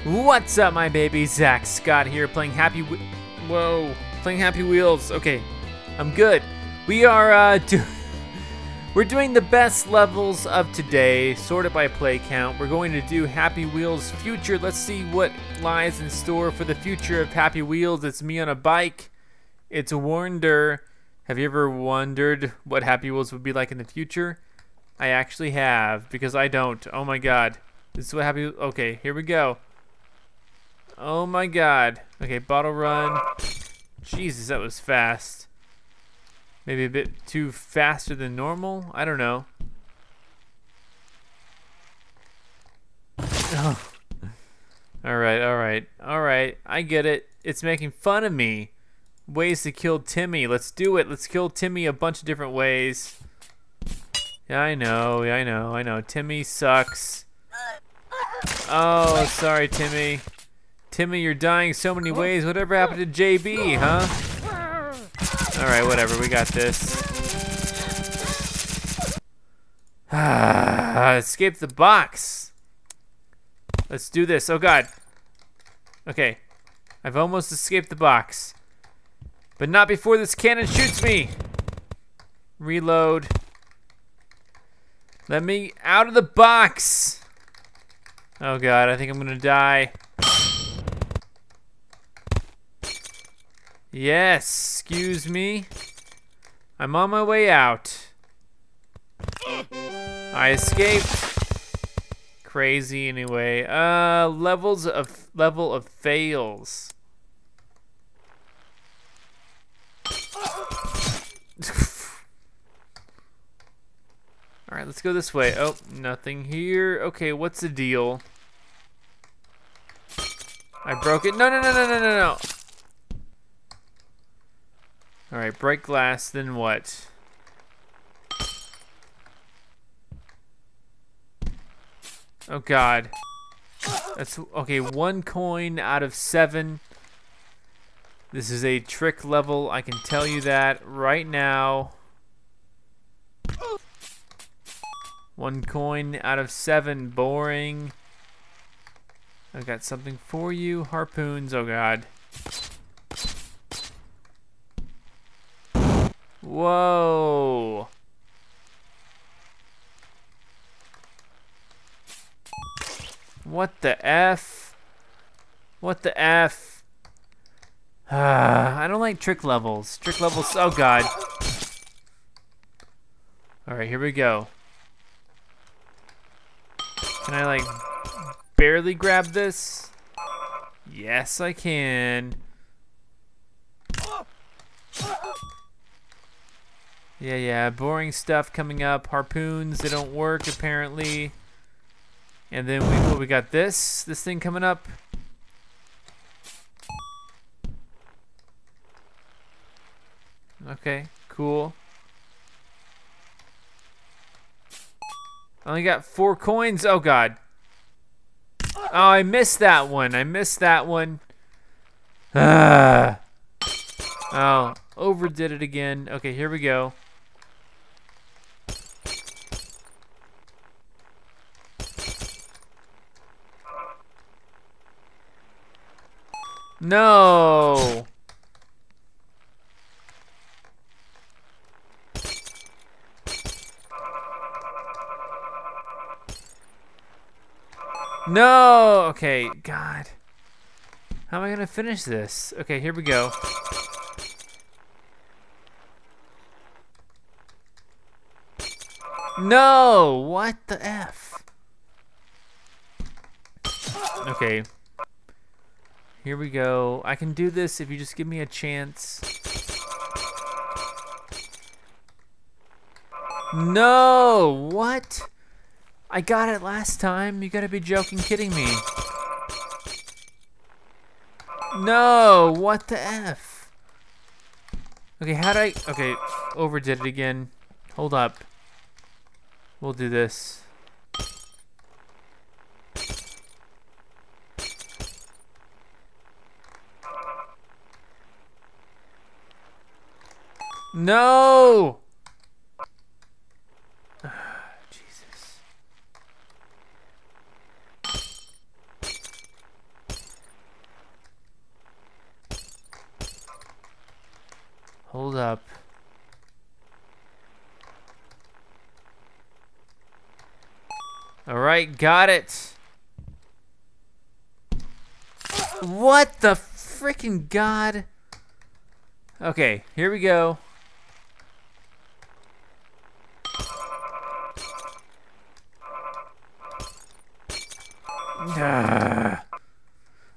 What's up, my baby? Zach Scott here, playing playing Happy Wheels. Okay, I'm good. We are we're doing the best levels of today, sorted by play count. We're going to do Happy Wheels Future. Let's see what lies in store for the future of Happy Wheels. It's me on a bike. It's a wonder. Have you ever wondered what Happy Wheels would be like in the future? I actually have, because I don't. Oh my god. This is what Happy... Okay, here we go. Oh my god. Okay, bottle run. Jesus, that was fast. Maybe a bit too faster than normal? I don't know. Oh. Alright, alright, alright. I get it. It's making fun of me. Ways to kill Timmy. Let's do it. Let's kill Timmy a bunch of different ways. Yeah, I know, I know. Timmy sucks. Oh, sorry, Timmy. Timmy, you're dying so many ways. Whatever happened to JB, huh? Alright, whatever. We got this. Escape the box. Let's do this. Oh, God. Okay. I've almost escaped the box. But not before this cannon shoots me. Reload. Let me out of the box. Oh, God. I think I'm going to die. Yes, excuse me. I'm on my way out. I escaped. Crazy anyway. Level of fails. Alright, let's go this way. Oh, nothing here. Okay, what's the deal? I broke it. No. Alright, break glass, then what? Oh god. That's okay, 1 coin out of 7. This is a trick level, I can tell you that right now. 1 coin out of 7, boring. I've got something for you, harpoons, oh god. Whoa. What the F? What the F? I don't like trick levels. Trick levels, oh god. Alright, here we go. Can I like barely grab this? Yes, I can. Yeah, boring stuff coming up. Harpoons, they don't work apparently. And then we got this thing coming up. Okay, cool. I only got 4 coins. Oh god. Oh, I missed that one. Oh, overdid it again. Okay, here we go. No. No. Okay, God. How am I gonna finish this? Okay, here we go. No. What the F? Okay. Here we go. I can do this if you just give me a chance. No! What? I got it last time. You gotta be joking, kidding me. No! What the F? Okay, okay, overdid it again. Hold up. We'll do this. No! Jesus. Hold up. All right, got it. What the freaking god? Okay, here we go.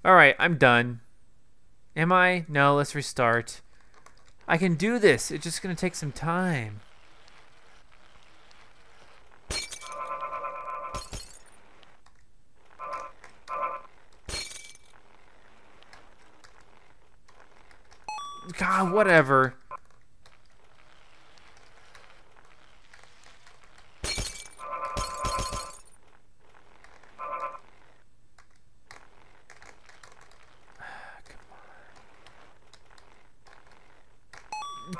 All right, I'm done. Am I? No, let's restart. I can do this. It's just gonna take some time. God, whatever.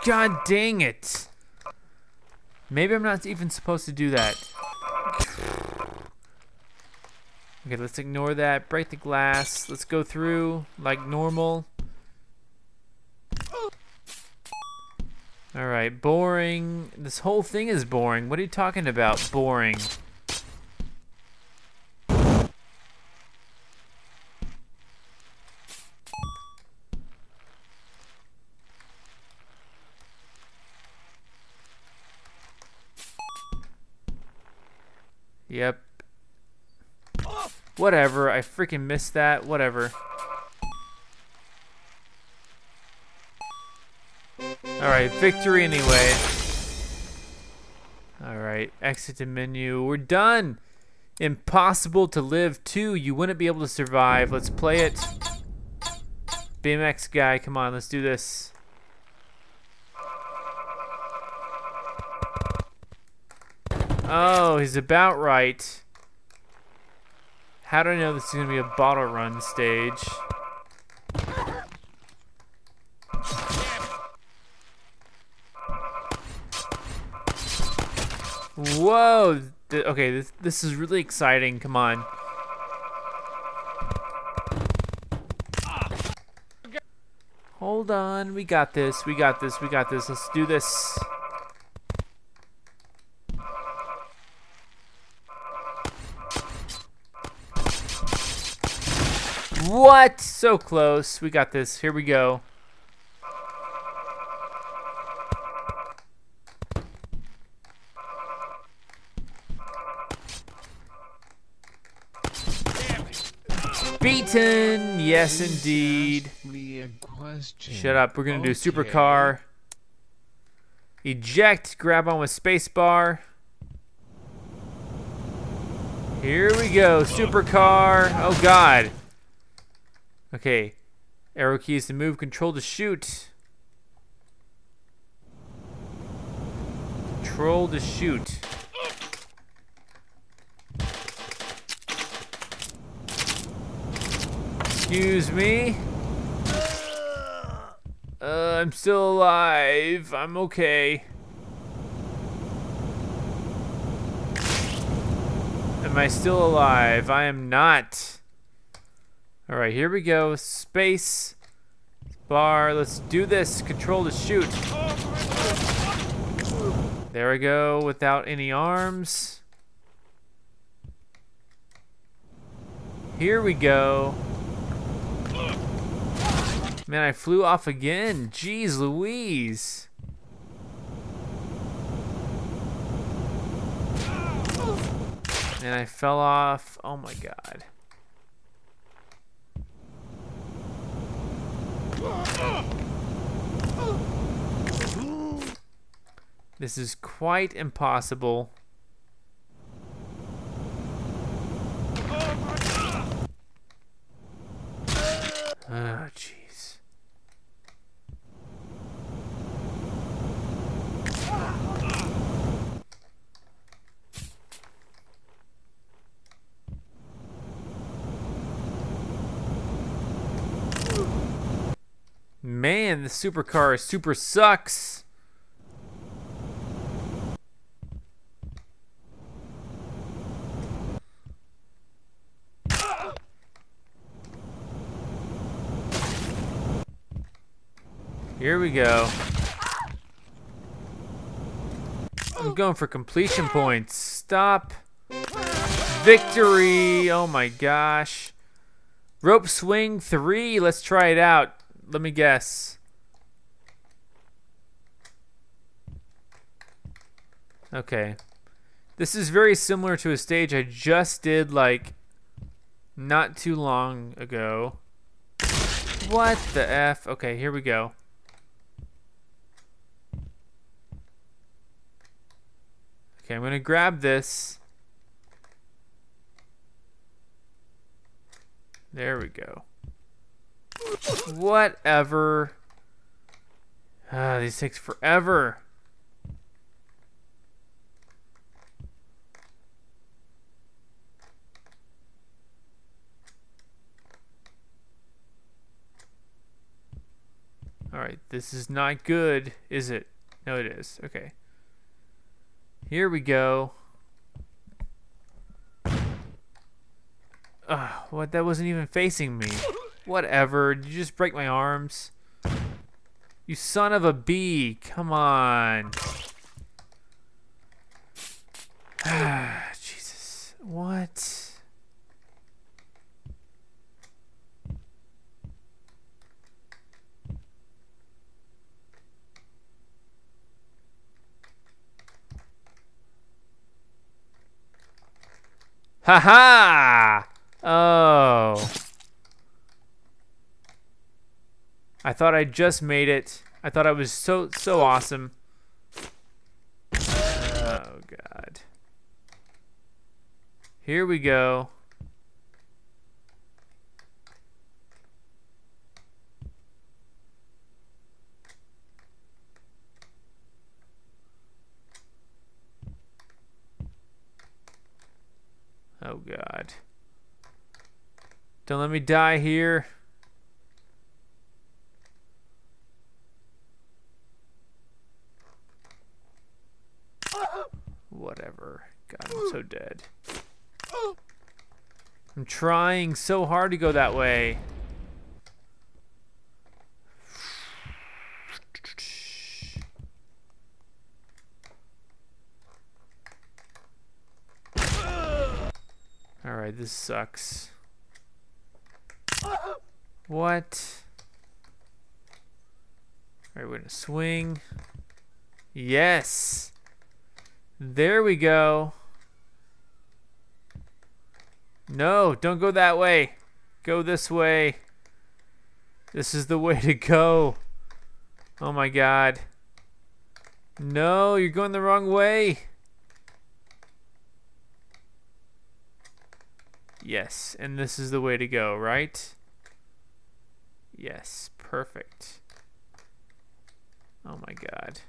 God dang it. Maybe I'm not even supposed to do that. Okay, let's ignore that. Break the glass. Let's go through like normal. Alright, boring. This whole thing is boring. What are you talking about, boring? Yep. Whatever, I freaking missed that. Whatever. Alright, victory anyway. Alright, exit the menu. We're done! Impossible to Live 2. You wouldn't be able to survive. Let's play it. BMX guy, come on, let's do this. Oh, he's about right. How do I know this is going to be a bottle run stage? Whoa! Okay, this is really exciting. Come on. Hold on. We got this. We got this. We got this. Let's do this. What? So close. We got this. Here we go. Beaten. Yes, indeed. Shut up. We're going to do supercar. Eject. Grab on with spacebar. Here we go. Supercar. Oh, God. Okay. Arrow keys to move. Control to shoot. Control to shoot. Excuse me. I'm still alive. I'm okay. Am I still alive? I am not. Alright, here we go. Space bar. Let's do this. Control to shoot. There we go. Without any arms. Here we go. Man, I flew off again. Jeez Louise. And I fell off. Oh my God. This is quite impossible. Oh, jeez. Man, the supercar super sucks. Here we go. going for completion points. Stop. Victory. Oh my gosh. Rope swing 3. Let's try it out. Let me guess. Okay. This is very similar to a stage I just did like not too long ago. What the F? Okay, here we go. Okay, I'm gonna grab this. There we go. Whatever. These takes forever. Alright, this is not good, is it? No, it is. Okay. Here we go. What? That wasn't even facing me. Whatever. Did you just break my arms? You son of a bee. Come on. Jesus. What? Haha! Oh. I thought I just made it. I thought I was so awesome. Oh God. Here we go. Oh God. Don't let me die here. Whatever. God, I'm so dead. I'm trying so hard to go that way. Alright, this sucks. What? Alright, we're gonna swing. Yes! There we go. No, don't go that way. Go this way. This is the way to go. Oh my God. No, you're going the wrong way. Yes, and this is the way to go, right? Yes, perfect. Oh my God.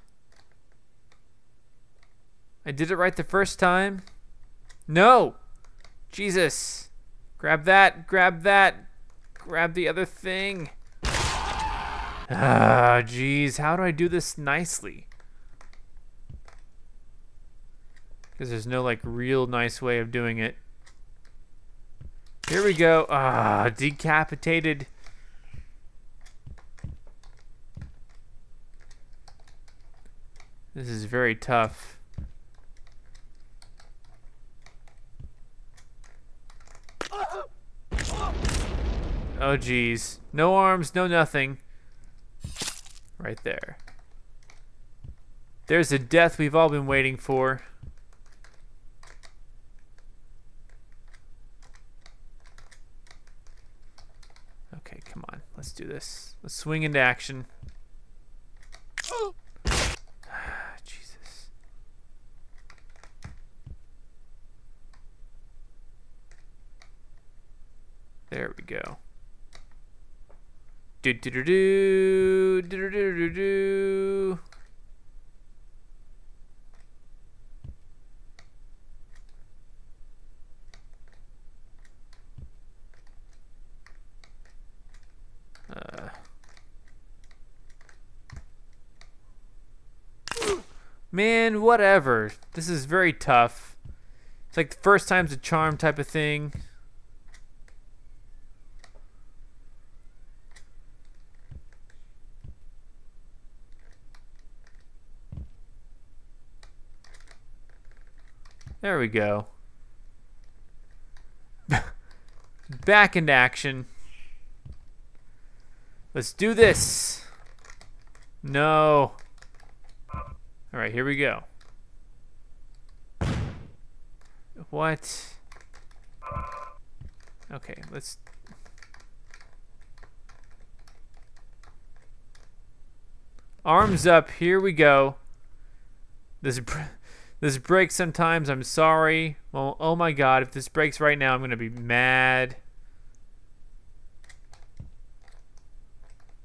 I did it right the first time. No! Jesus. Grab that, grab that. Grab the other thing. Ah, jeez. How do I do this nicely? Because there's no like real nice way of doing it. Here we go. Ah, decapitated. This is very tough. Oh geez. No arms, no nothing. Right there. There's a death we've all been waiting for. Okay, come on. Let's do this. Let's swing into action. Jesus. There we go. Do do do do do do do do. Man, whatever. This is very tough. It's like the first time's a charm type of thing. There we go. Back into action. Let's do this. No. All right, here we go. What? Okay, let's... Arms up, here we go. This breaks sometimes, I'm sorry. Well, oh my god, if this breaks right now, I'm gonna be mad.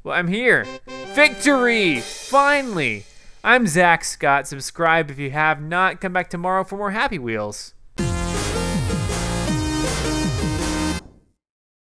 Well, I'm here. Victory! Finally! I'm Zack Scott. Subscribe if you have not. Come back tomorrow for more Happy Wheels.